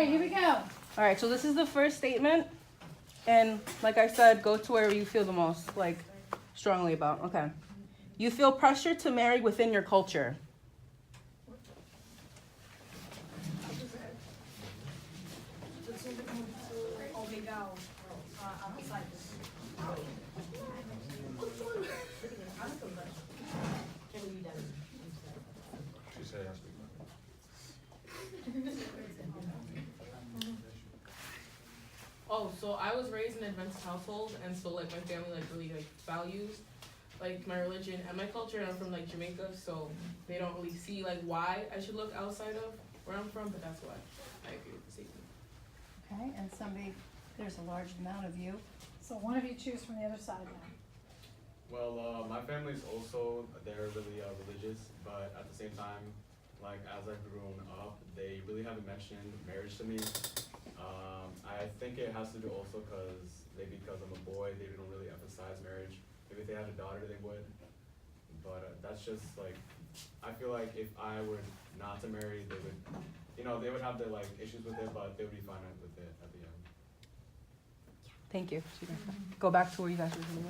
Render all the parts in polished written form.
Okay, here we go. All right, so this is the first statement. And like I said, go to where you feel the most, like, strongly about. Okay. You feel pressure to marry within your culture. Oh, so I was raised in an Adventist household, and so like my family like really like values like my religion and my culture, and I'm from like Jamaica, so they don't really see like why I should look outside of where I'm from, but that's why I agree with the statement. Okay, and there's a large amount of you. So one of you choose from the other side now. Well, my family's also, they're really religious, but at the same time, like as I've grown up, they really haven't mentioned marriage to me. I think it has to do also because I'm a boy, they don't really emphasize marriage. Maybe if they had a daughter, they would. But that's just like, I feel like if I were not to marry, they would, they would have their like issues with it, but they would be fine with it at the end. Thank you. Go back to where you guys were doing.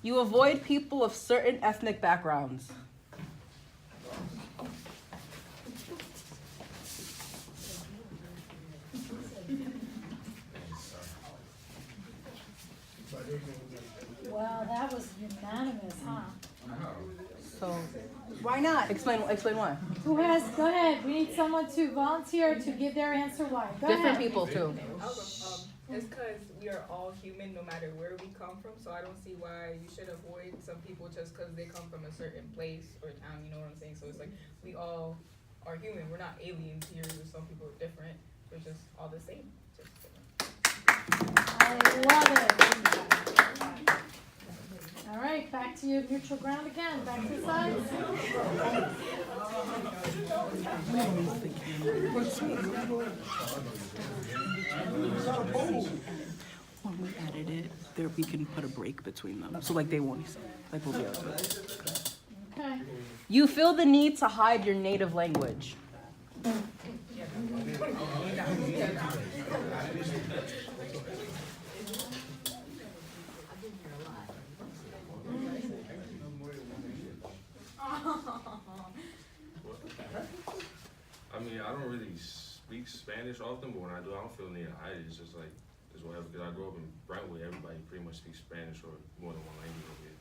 You avoid people of certain ethnic backgrounds. Well, that was unanimous, huh? So, why not? Explain why. Go ahead. We need someone to volunteer to give their answer why. Go Different ahead. people too. It's because we are all human no matter where we come from, so I don't see why you should avoid some people just because they come from a certain place or town, you know what I'm saying? So it's like we all are human. We're not aliens here. Some people are different. We're just all the same. Just different. I love it. All right, back to your neutral ground again. Back to the sides. When we edit it, there we can put a break between them, so like they won't, like we'll be able to. Okay. You feel the need to hide your native language. I mean, I don't really speak Spanish often, but when I do, I don't feel the need to hide it. It's just like, it's whatever. Because I grew up in Brentwood, everybody pretty much speaks Spanish or more than one language over here.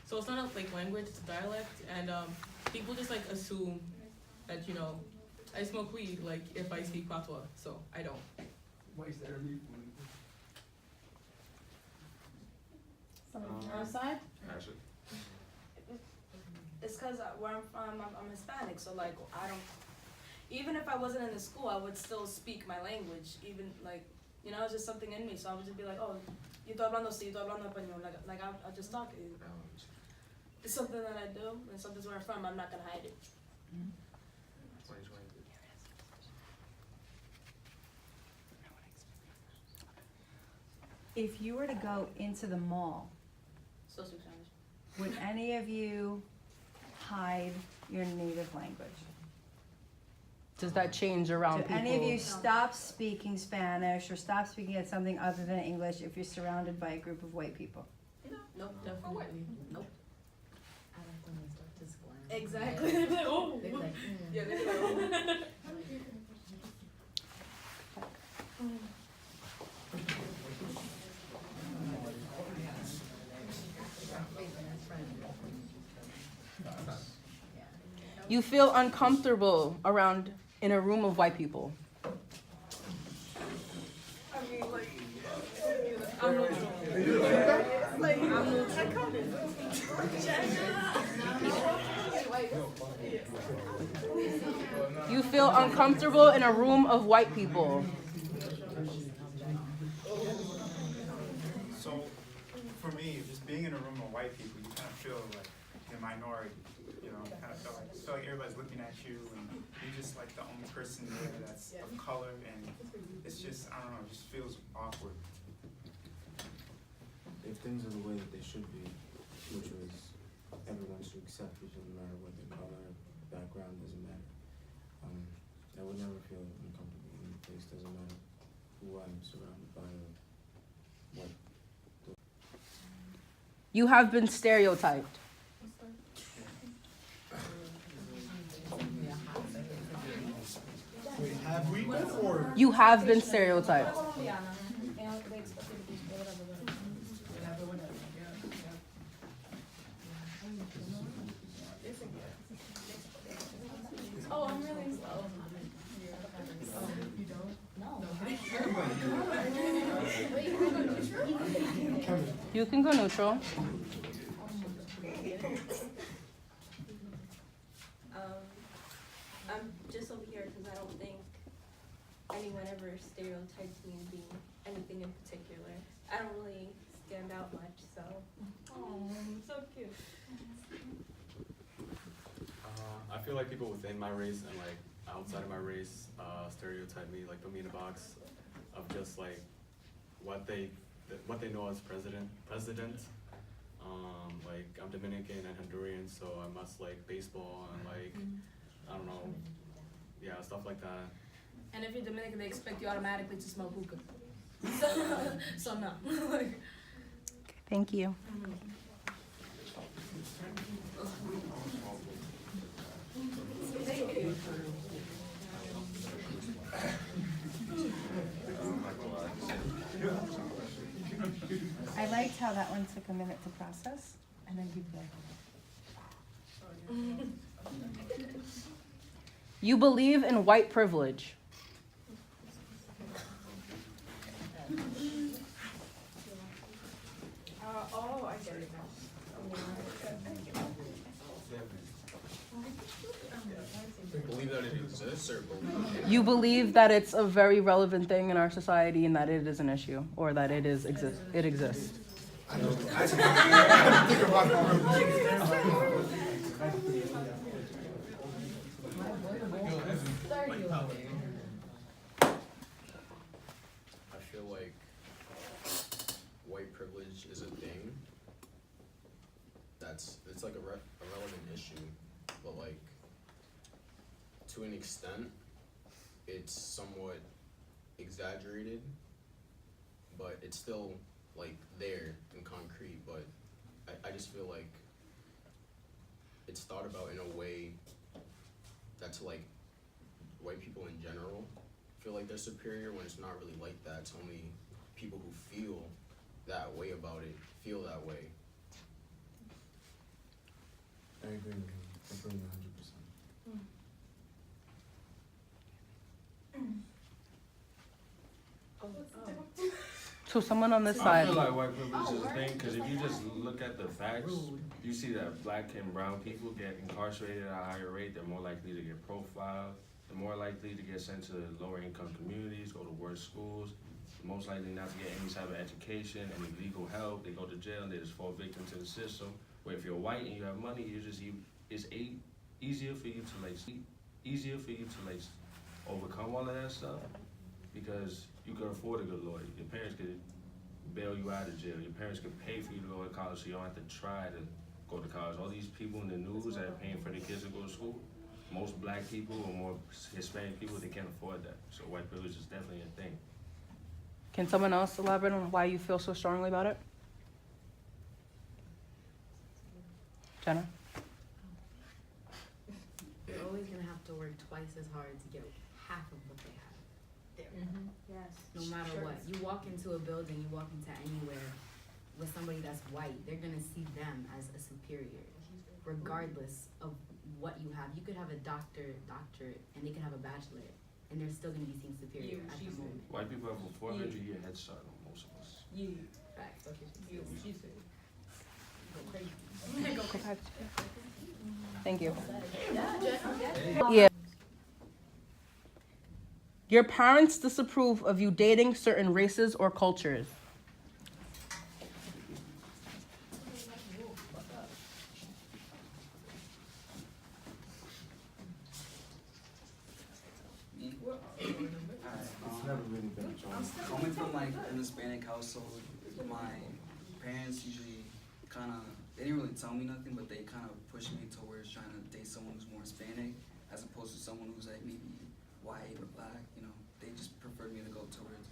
So it's not a like language, it's a dialect, and people just like assume that I smoke weed like if I speak patois, so I don't. Somebody on the other side. Actually, It's because where I'm from, I'm Hispanic, so like I don't. Even if I wasn't in the school, I would still speak my language. Even like, it's just something in me. So I would just be like, oh, yo estoy hablando así, yo estoy hablando español. Like I just talk. It's something that I do, and something's where I'm from. I'm not gonna hide it. 2020. If you were to go into the mall, So speak Spanish. would any of you hide your native language? Does that change around Do people? any of you stop speaking Spanish or stop speaking at something other than English if you're surrounded by a group of white people? Nope. Definitely. Nope. I like when they start to squirm. Exactly. They'd be like, oh. They're like, Yeah, they'd be like, oh. You feel uncomfortable around in a room of white people. I mean, like, I'm neutral. Like, I'm neutral. You feel uncomfortable in a room of white people. So, for me, just being in a room of white people, you kind of feel like you're a minority, kind of feel like feel like everybody's looking at you, and you're just like the only person there that's of color, and it's just, I don't know, it just feels awkward. If things are the way that they should be, which was everyone should accept people no matter what their color, background, doesn't matter. I would never feel uncomfortable in a place, doesn't matter who I'm surrounded by or what. You have been stereotyped. Wait, have we been, or? You have been stereotyped. Oh, I'm really slow. You can go neutral. I'm just over here because I don't think anyone ever stereotypes me as being anything in particular. I don't really stand out much, so. Oh, so cute. I feel like people within my race and like outside of my race stereotype me, like put me in a box of just like what they know as president. Like I'm Dominican and Honduran, so I must like baseball and like I don't know, yeah, stuff like that. And if you're Dominican, they expect you automatically to smoke hookah. So no. Thank you. I liked how that one took a minute to process and then keep going. You believe in white privilege. Oh, I get it now. Believe that it exists or believe You believe that it's a very relevant thing in our society and that it is an issue or that it exists. I feel like white privilege is a thing. It's like a relevant issue, but like to an extent, it's somewhat exaggerated, but it's still like there in concrete. But I just feel like it's thought about in a way that's like white people in general feel like they're superior when it's not really like that. It's only people who feel that way about it feel that way. I agree with you. I agree 100%. So someone on this I side. feel like white privilege is a thing because if you just look at the facts, you see that black and brown people get incarcerated at a higher rate. They're more likely to get profiled. They're more likely to get sent to lower income communities, go to worse schools. They're most likely not to get any type of education, any legal help. They go to jail and they just fall victim to the system. Where if you're white and you have money, it's easier for you to overcome all of that stuff because you could afford a good lawyer. Your parents could bail you out of jail. Your parents could pay for you to go to college so you don't have to try to go to college. All these people in the news that are paying for their kids to go to school, most black people or more Hispanic people, they can't afford that. So white privilege is definitely a thing. Can someone else elaborate on why you feel so strongly about it? Jenna? You're always gonna have to work twice as hard to get half of what they have. Yes. No matter what. You walk into a building, you walk into anywhere with somebody that's white, they're gonna see them as a superior, regardless of what you have. You could have a doctorate, and they could have a bachelor, and they're still gonna be seen superior at the moment. White people have a 400-year head start on most of us. Facts. Thank you. Yeah. Your parents disapprove of you dating certain races or cultures. It's never really been a choice. Coming from like an Hispanic household, my parents usually kind of, they didn't really tell me nothing, but they kind of pushed me towards trying to date someone who's more Hispanic as opposed to someone who's like maybe white or black. You know, they just preferred me to go towards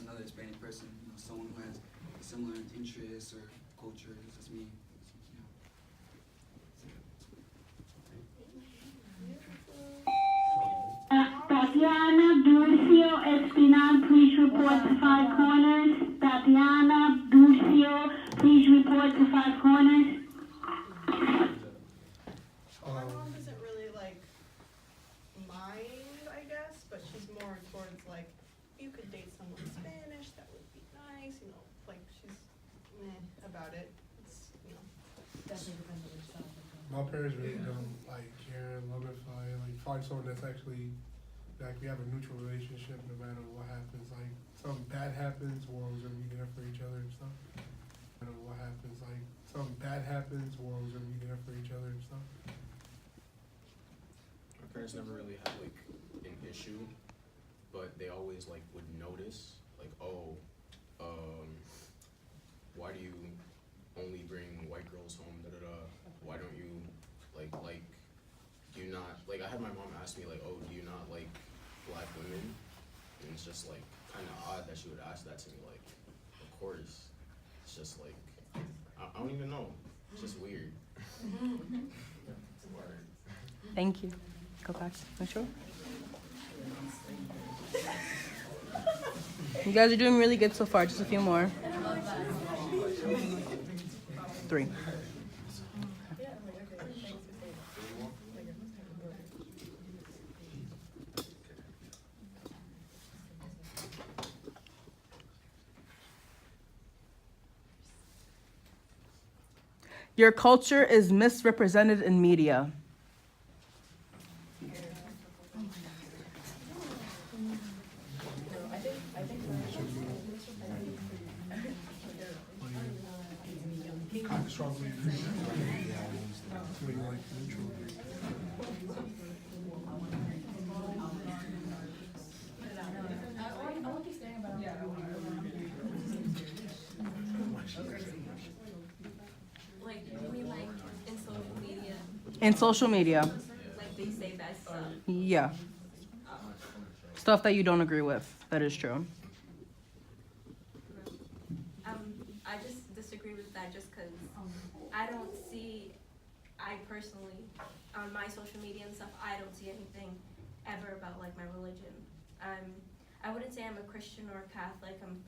another Hispanic person, you know, someone who has similar interests or cultures as me. Tatiana Ducio Espinal, please report to Five Corners. Tatiana Ducio, please report to Five Corners. My mom doesn't really like mind, I guess, but she's more towards like, you could date someone Spanish, that would be nice, you know, like she's meh about it. It's, you know. Definitely depends on which side. My parents really don't like care, love it, like find someone that's actually like we have a neutral relationship no matter what happens. Like something bad happens, we're always gonna be there for each other and stuff. No matter what happens, like something bad happens, we're always gonna be there for each other and stuff. My parents never really had like an issue, but they always like would notice like, oh, why do you only bring white girls home? Da da da. Why don't you like? Do you not like? I had my mom ask me like, oh, do you not like black women? And it's just like kind of odd that she would ask that to me. Like, of course. It's just like I don't even know. It's just weird. Thank you. Go back. Make sure. You guys are doing really good so far. Just a few more. 3. Your culture is misrepresented in media. Kind of strongly agree. Really like neutral. Like, you mean like in social media? In social media. Like they say that stuff. Yeah. Stuff that you don't agree with. That is true. I just disagree with that just because I don't see, I personally, on my social media and stuff, I don't see anything ever about like my religion. I wouldn't say I'm a Christian or a Catholic. I'm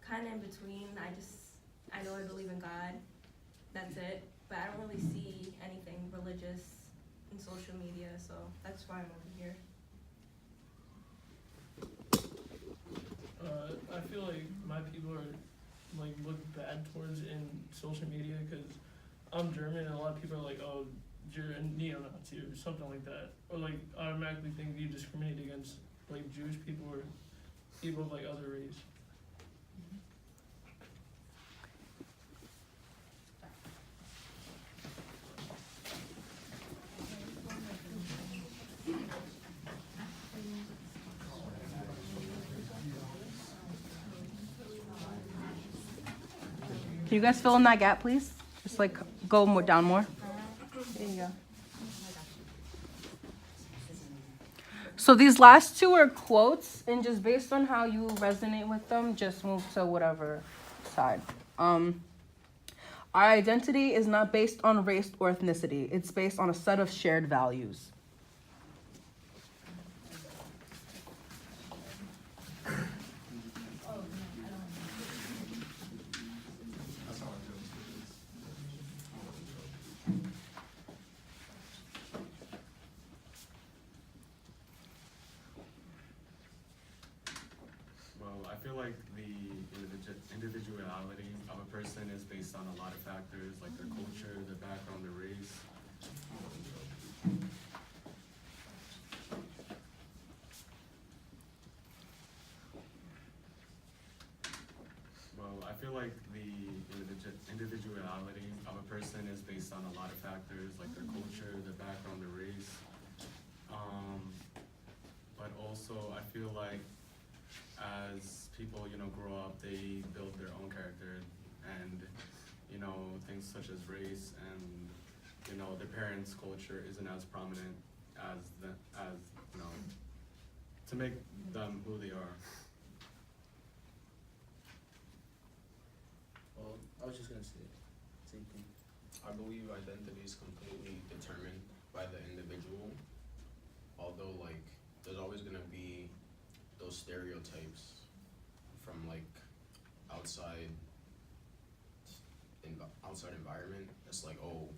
kind of in between. I know I believe in God. That's it. But I don't really see anything religious in social media, so that's why I'm over here. I feel like my people are like look bad towards in social media because I'm German and a lot of people are like, oh, you're a neo-Nazi or something like that, or like automatically think you discriminate against like Jewish people or people of like other race. Can you guys fill in that gap, please? Just like go more down more. There you go. So these last two are quotes, and just based on how you resonate with them, just move to whatever side. Our identity is not based on race or ethnicity. It's based on a set of shared values. I feel like the individuality of a person is based on a lot of factors, like their culture, their background, their race. Well, I feel like the individuality of a person is based on a lot of factors, like their culture, their background, their race. But also, I feel feel like as people, grow up, they build their own character, and, things such as race and, their parents' culture isn't as prominent as to make them who they are. Well, I was just gonna say same thing. I believe identity is completely determined by the individual. Although, like, there's always gonna be those stereotypes from like outside environment. It's like, oh,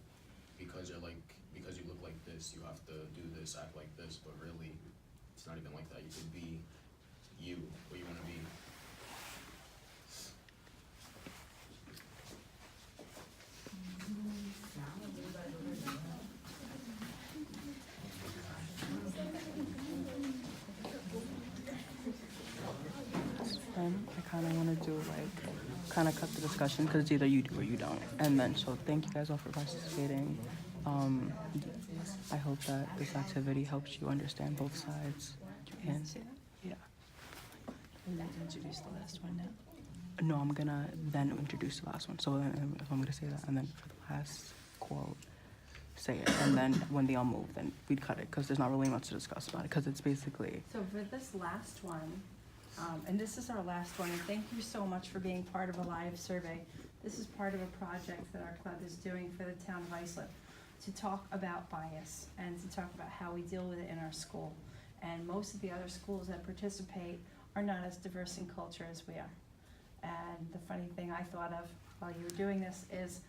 because you look like this, you have to do this, act like this. But really, it's not even like that. You could be you, what you want to be. I kind of want to do kind of cut the discussion because it's either you do or you don't. And then, so thank you guys all for participating. I hope that this activity helps you understand both sides. And yeah. And then introduce the last one now. No, I'm gonna then introduce the last one. So then, if I'm gonna say that, and then for the last quote, say it, and then when they all move, then we'd cut it because there's not really much to discuss about it because it's basically. So for this last one, and this is our last one, and thank you so much for being part of a live survey. This is part of a project that our club is doing for the town of Islip to talk about bias and to talk about how we deal with it in our school. And most of the other schools that participate are not as diverse in culture as we are. And the funny thing I thought of while you were doing this is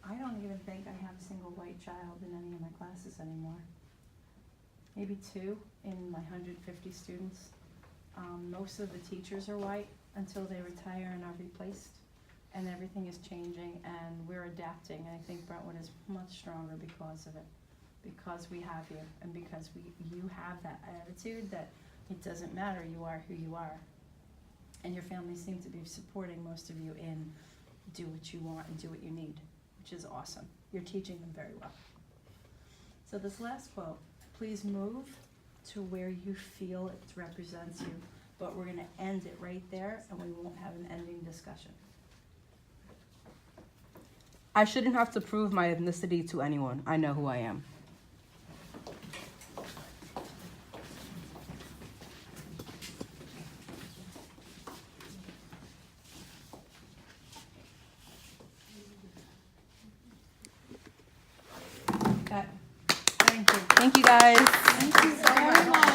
I don't even think I have a single white child in any of my classes anymore. Maybe 2 in my 150 students. Most of the teachers are white until they retire and are replaced. And everything is changing and we're adapting. And I think Brentwood is much stronger because of it. Because we have you and because you have that attitude that it doesn't matter, you are who you are. And your family seems to be supporting most of you in do what you want and do what you need, which is awesome. You're teaching them very well. So this last quote, please move to where you feel it represents you, but we're gonna end it right there and we won't have an ending discussion. I shouldn't have to prove my ethnicity to anyone. I know who I am. Thank you. Thank you guys. Thank you so much.